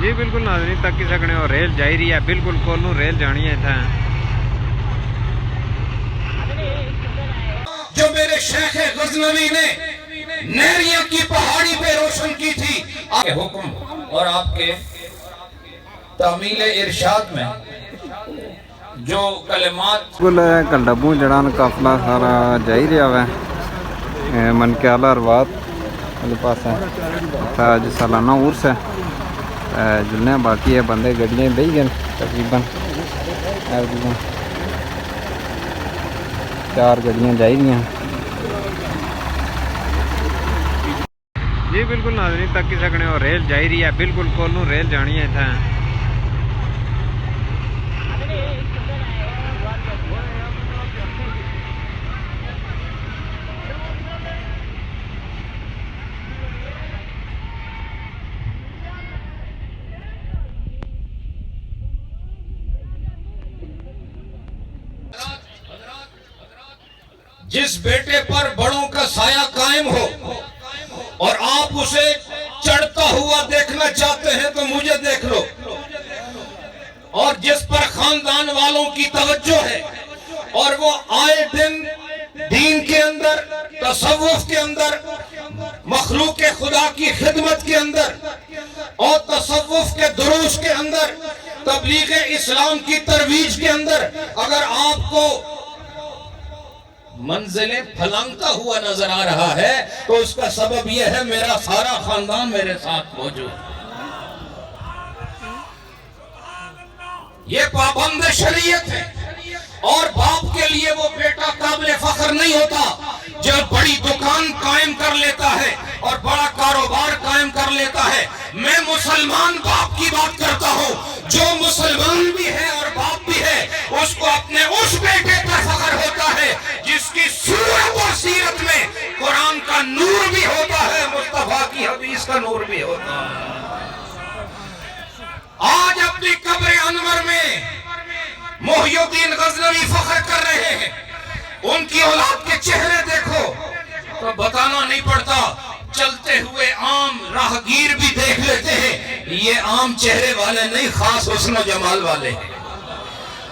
جی بالکل ناظرین تک کی سکنے اور ریل جائی رہی ہے بالکل کولوں ریل جانی ہے تھا جو میرے شیخ غزنوی نے نہریاں کی پہاڑی پہ روشن کی تھی آپ کے حکم اور آپ کے تعمیل ارشاد میں جو کلمات بالکل کلڈبوں جڑان قافلہ سارا جائی رہا ہے منکیالہ روات پاس ہے اج سالانہ عرس ہے جلنے باقی ہے بندے گڈیاں بہی گئے تقریباً 4 گڈیاں جائی رہی ہیں جی بالکل ناظرین تک کی سکنے اور ریل جائی رہی ہے بالکل کولوں ریل جانی ہے تھا جس بیٹے پر بڑوں کا سایہ قائم ہو اور آپ اسے چڑھتا ہوا دیکھنا چاہتے ہیں تو مجھے دیکھ لو اور جس پر خاندان والوں کی توجہ ہے اور وہ آئے دن دین کے اندر تصوف کے اندر مخلوق خدا کی خدمت کے اندر اور تصوف کے دروس کے اندر تبلیغ اسلام کی ترویج کے اندر اگر آپ کو منزلیں پھلانگتا ہوا نظر آ رہا ہے تو اس کا سبب یہ ہے میرا سارا خاندان میرے ساتھ موجود یہ پابند شریعت ہے اور باپ کے لیے وہ بیٹا قابل فخر نہیں ہوتا جو بڑی دکان قائم کر لیتا ہے اور بڑا کاروبار قائم کر لیتا ہے میں مسلمان باپ کی بات کرتا ہوں جو مسلمان بھی ہے اور باپ بھی ہے اس کو اپنے اس بیٹے پر فخر ہوتا ہے جس کی صورت اور سیرت میں قرآن کا نور بھی ہوتا ہے مصطفیٰ کی حدیث کا نور بھی ہوتا ہے آج اپنی قبر انور میں محی الدین غزنوی فخر کر رہے ہیں ان کی اولاد کے چہرے دیکھو تو بتانا نہیں پڑتا چلتے ہوئے عام راہگیر بھی دیکھ لیتے ہیں یہ عام چہرے والے نہیں خاص حسن و جمال والے ہیں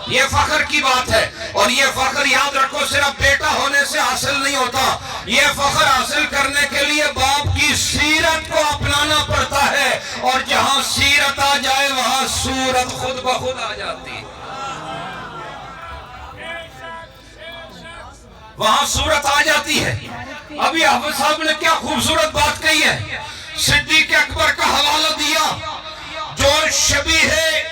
یہ فخر کی بات ہے اور یہ فخر یاد رکھو صرف بیٹا ہونے سے حاصل نہیں ہوتا یہ فخر حاصل کرنے کے لیے باپ کی سیرت کو اپنانا پڑتا ہے اور جہاں سیرت آ جائے وہاں صورت خود بخود آ جاتی ہے وہاں صورت آ جاتی ہے ابھی حافظ صاحب نے کیا خوبصورت بات کہی ہے صدیق اکبر کا حوالہ دیا جو شبیہ ہے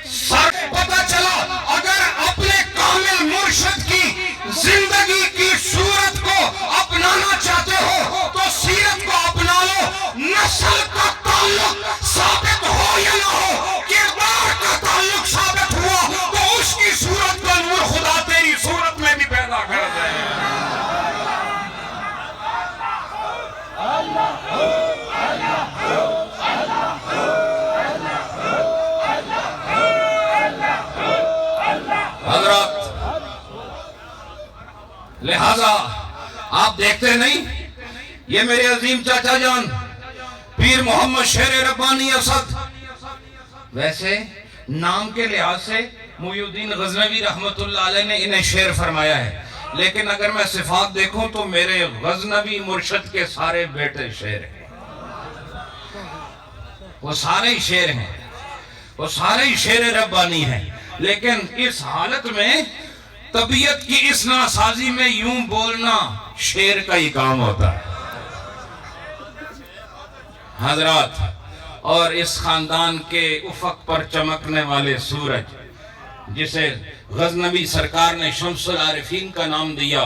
سر پتہ چلا اگر اپنے کامل مرشد کی زندگی کی صورت کو اپنانا چاہتے ہو تو سیرت کو اپنا لو نسل کا تعلق ثابت ہو یا نہ ہو کردار کا تعلق ثابت ہوا تو اس کی صورت کا نور خدا تیری صورت میں بھی پیدا کر دے حضرات لہذا آپ دیکھتے نہیں یہ میرے عظیم چاچا جان پیر محمد شیر ربانی اسد ویسے نام کے لحاظ سے محی الدین غزنوی رحمت اللہ علیہ نے انہیں شیر فرمایا ہے لیکن اگر میں صفات دیکھوں تو میرے غزنوی مرشد کے سارے بیٹے شیر ہیں وہ سارے ہی شیر ہیں وہ سارے ہی شیر ربانی ہیں لیکن اس حالت میں طبیعت کی اس ناسازی میں یوں بولنا شیر کا ہی کام ہوتا ہے حضرات اور اس خاندان کے افق پر چمکنے والے سورج جسے غزنوی سرکار نے شمس العارفین کا نام دیا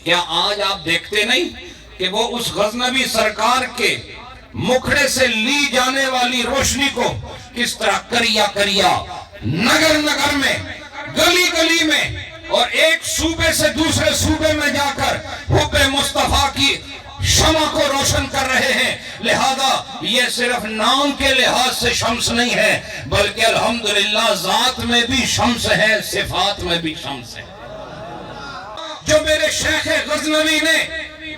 کیا آج آپ دیکھتے نہیں کہ وہ اس غزنوی سرکار کے مکھڑے سے لی جانے والی روشنی کو کس طرح کریا کریا نگر نگر میں گلی گلی میں اور ایک صوبے سے دوسرے صوبے میں جا کر حب مصطفیٰ کی شمع کو روشن کر رہے ہیں لہذا یہ صرف نام کے لحاظ سے شمس نہیں ہے بلکہ الحمدللہ ذات میں بھی شمس ہے صفات میں بھی شمس ہے جو میرے شیخ غزنوی نے